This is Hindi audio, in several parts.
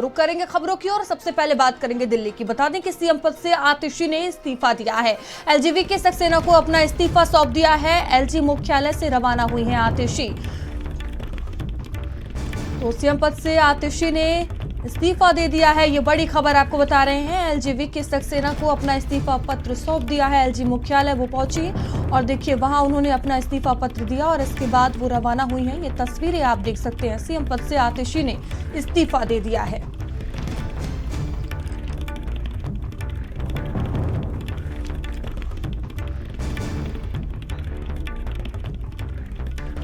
रुक करेंगे खबरों की और सबसे पहले बात करेंगे दिल्ली की। बता दें कि सीएम पद से आतिशी ने इस्तीफा दिया है। एलजीवी के सक्सेना को अपना इस्तीफा सौंप दिया है। एलजी मुख्यालय से रवाना हुई हैं आतिशी। तो सीएम पद से आतिशी ने इस्तीफा दे दिया है, ये बड़ी खबर आपको बता रहे हैं। एलजीवी के सक्सेना को अपना इस्तीफा पत्र सौंप दिया है। एलजी मुख्यालय वो पहुंची और देखिए वहां उन्होंने अपना इस्तीफा पत्र दिया और इसके बाद वो रवाना हुई हैं। ये तस्वीरें आप देख सकते हैं। सीएम पद से आतिशी ने इस्तीफा दे दिया है।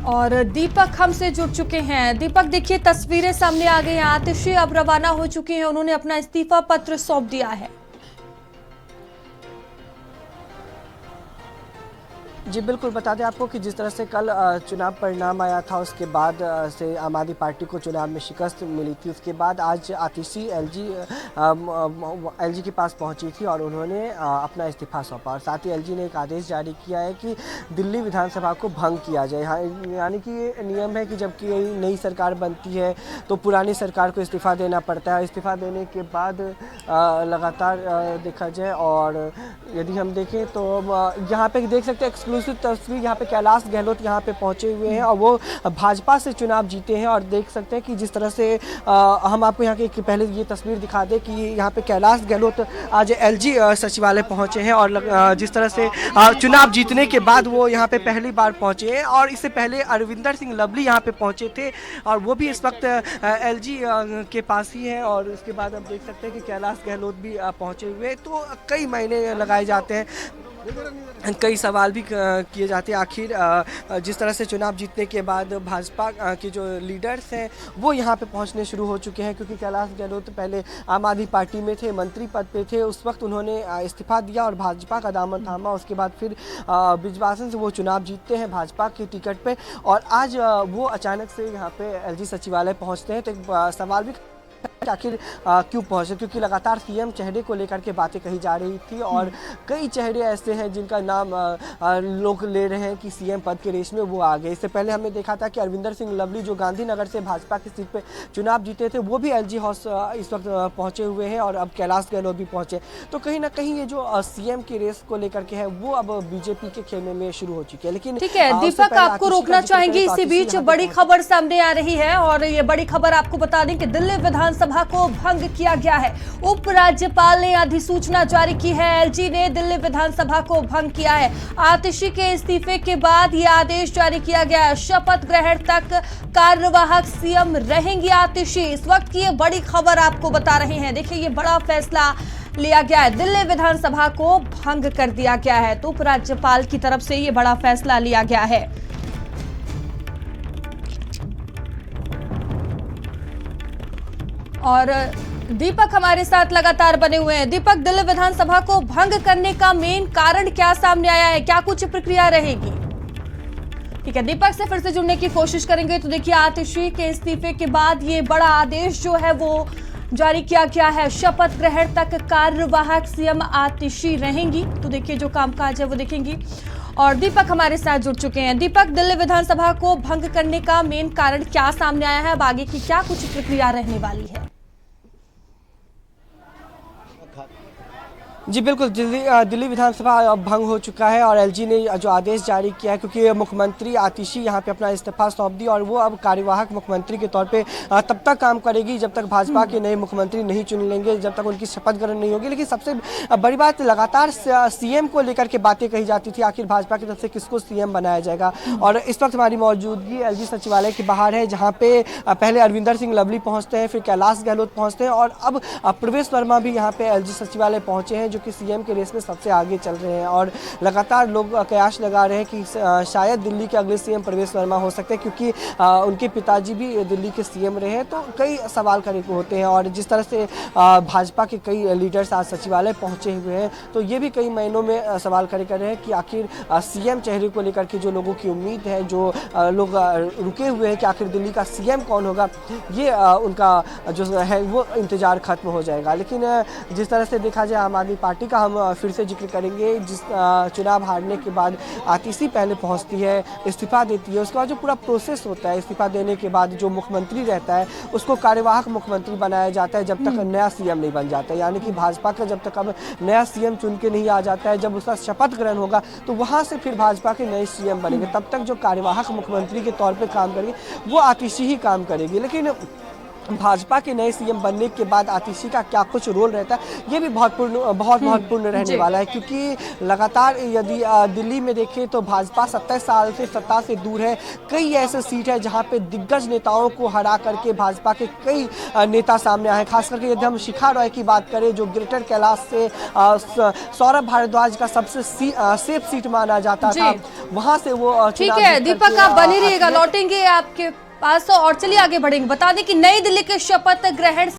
और दीपक हमसे जुड़ चुके हैं। दीपक, देखिए तस्वीरें सामने आ गई हैं। आतिशी अब रवाना हो चुकी हैं, उन्होंने अपना इस्तीफा पत्र सौंप दिया है। जी बिल्कुल, बता दें आपको कि जिस तरह से कल चुनाव परिणाम आया था, उसके बाद से आम आदमी पार्टी को चुनाव में शिकस्त मिली थी। उसके बाद आज आतिशी एलजी के पास पहुंची थी और उन्होंने अपना इस्तीफा सौंपा और साथ ही एलजी ने एक आदेश जारी किया है कि दिल्ली विधानसभा को भंग किया जाए। यानी कि ये नियम है कि जब कोई नई सरकार बनती है तो पुरानी सरकार को इस्तीफा देना पड़ता है। इस्तीफा देने के बाद लगातार देखा जाए और यदि हम देखें तो यहाँ पे देख सकते हैं एक्सक्लूसिव तस्वीर, यहाँ पे कैलाश गहलोत यहाँ पे पहुँचे हुए हैं और वो भाजपा से चुनाव जीते हैं। और देख सकते हैं कि जिस तरह से हम आपको यहाँ की पहले ये तस्वीर दिखा दें कि यहाँ पे कैलाश गहलोत आज एलजी सचिवालय पहुँचे हैं और जिस तरह से चुनाव जीतने के बाद वो यहाँ पे पहली बार पहुँचे हैं। और इससे पहले अरविंदर सिंह लवली यहाँ पे पहुँचे थे और वो भी इस वक्त एलजी के पास ही है। और उसके बाद आप देख सकते हैं कि कैलाश गहलोत भी पहुँचे हुए। तो कई महीने लगाए जाते हैं, कई सवाल भी किए जाते हैं। आखिर जिस तरह से चुनाव जीतने के बाद भाजपा के जो लीडर्स हैं वो यहाँ पे पहुँचने शुरू हो चुके हैं, क्योंकि कैलाश गहलोत पहले आम आदमी पार्टी में थे, मंत्री पद पे थे। उस वक्त उन्होंने इस्तीफा दिया और भाजपा का दामन थामा। उसके बाद फिर बिजवासन से वो चुनाव जीतते हैं भाजपा के टिकट पे और आज वो अचानक से यहाँ पे एलजी सचिवालय पहुँचते हैं। तो एक सवाल भी आखिर क्यों पहुंचे, क्योंकि लगातार सीएम चेहरे को लेकर के बातें कही जा रही थी और कई चेहरे ऐसे हैं जिनका नाम लोग ले रहे हैं कि सीएम पद के रेस में वो आ गए। इससे पहले हमने देखा था कि अरविंदर सिंह लवली जो गांधीनगर से भाजपा की सीट पे चुनाव जीते थे वो भी एलजी हाउस इस वक्त पहुंचे हुए हैं और अब कैलाश गहलोत भी पहुंचे। तो कहीं ना कहीं ये जो सीएम की रेस को लेकर के है वो अब बीजेपी के खेमे में शुरू हो चुकी है। लेकिन ठीक है दीपक, आपको रोकना चाहेंगे, इसी बीच बड़ी खबर सामने आ रही है और ये बड़ी खबर आपको बता दें कि दिल्ली विधानसभा को भंग किया गया है। उपराज्यपाल ने अधिसूचना जारी की है। एलजी ने दिल्ली विधानसभा को भंग किया है। आतिशी के इस्तीफे के बाद यह आदेश जारी किया गया है। शपथ ग्रहण तक कार्यवाहक सीएम रहेंगी आतिशी। इस वक्त की ये बड़ी खबर आपको बता रहे हैं। देखिए ये बड़ा फैसला लिया गया है, दिल्ली विधानसभा को भंग कर दिया गया है। तो उपराज्यपाल की तरफ से ये बड़ा फैसला लिया गया है। और दीपक हमारे साथ लगातार बने हुए हैं। दीपक, दिल्ली विधानसभा को भंग करने का मेन कारण क्या सामने आया है, क्या कुछ प्रक्रिया रहेगी? ठीक है, दीपक से फिर से जुड़ने की कोशिश करेंगे। तो देखिए आतिशी के इस्तीफे के बाद ये बड़ा आदेश जो है वो जारी किया गया है। शपथ ग्रहण तक कार्यवाहक सीएम आतिशी रहेंगी। तो देखिए जो कामकाज है वो देखेंगी। और दीपक हमारे साथ जुड़ चुके हैं। दीपक, दिल्ली विधानसभा को भंग करने का मेन कारण क्या सामने आया है, अब आगे की क्या कुछ प्रक्रिया रहने वाली है? जी बिल्कुल, दिल्ली विधानसभा भंग हो चुका है और एलजी ने जो आदेश जारी किया है, क्योंकि मुख्यमंत्री आतिशी यहाँ पे अपना इस्तीफा सौंप दी और वो अब कार्यवाहक मुख्यमंत्री के तौर पे तब तक काम करेगी जब तक भाजपा के नए मुख्यमंत्री नहीं चुन लेंगे, जब तक उनकी शपथ ग्रहण नहीं होगी। लेकिन सबसे बड़ी बात, लगातार सीएम को लेकर के बातें कही जाती थी, आखिर भाजपा की तरफ से किसको सीएम बनाया जाएगा। और इस वक्त हमारी मौजूदगी एलजी सचिवालय के बाहर है, जहाँ पे पहले अरविंदर सिंह लवली पहुँचते हैं, फिर कैलाश गहलोत पहुँचते हैं और अब प्रवेश वर्मा भी यहाँ पे एलजी सचिवालय पहुँचे हैं, जो कि सीएम के रेस में सबसे आगे चल रहे हैं। और लगातार लोग कयास लगा रहे हैं कि शायद दिल्ली के अगले सीएम प्रवेश वर्मा हो सकते हैं, क्योंकि उनके पिताजी भी दिल्ली के सीएम रहे हैं। तो कई सवाल खड़े होते हैं और जिस तरह से भाजपा के कई लीडर्स आज सचिवालय पहुंचे हुए हैं, तो ये भी कई महीनों में सवाल खड़े कर रहे हैं कि आखिर सीएम चेहरे को लेकर के जो लोगों की उम्मीद है, जो लोग रुके हुए हैं कि आखिर दिल्ली का सीएम कौन होगा, ये उनका जो है वो इंतजार खत्म हो जाएगा। लेकिन जिस तरह से देखा जाए, आम आदमी पार्टी का हम फिर से जिक्र करेंगे। जिस चुनाव हारने के बाद आतिशी पहले पहुंचती है, इस्तीफा देती है, उसके बाद जो पूरा प्रोसेस होता है, इस्तीफा देने के बाद जो मुख्यमंत्री रहता है उसको कार्यवाहक मुख्यमंत्री बनाया जाता है जब तक नया सीएम नहीं बन जाता है। यानी कि भाजपा का जब तक अब नया सीएम चुन के नहीं आ जाता है, जब उसका शपथ ग्रहण होगा तो वहाँ से फिर भाजपा के नए सीएम बनेंगे। तब तक जो कार्यवाहक मुख्यमंत्री के तौर पर काम करेंगे वो आतिशी ही काम करेगी। लेकिन भाजपा के नए सीएम बनने के बाद आतिशी का क्या कुछ रोल रहता है ये भी बहुत महत्वपूर्ण रहने वाला है, क्योंकि लगातार यदि दिल्ली में देखें तो भाजपा 27 साल से सत्ता से दूर है। कई ऐसे सीट है जहां पे दिग्गज नेताओं को हरा करके भाजपा के कई नेता सामने आए। खास करके यदि हम शिखा रॉय की बात करें जो ग्रेटर कैलाश से सौरभ भारद्वाज का सबसे सेफ सीट माना जाता था, वहां से वो ठीक है दीपक, आप बने रहिएगा, लौटेंगे आपके पास। और चलिए आगे बढ़ेंगे। बता दें कि नई दिल्ली के शपथ ग्रहण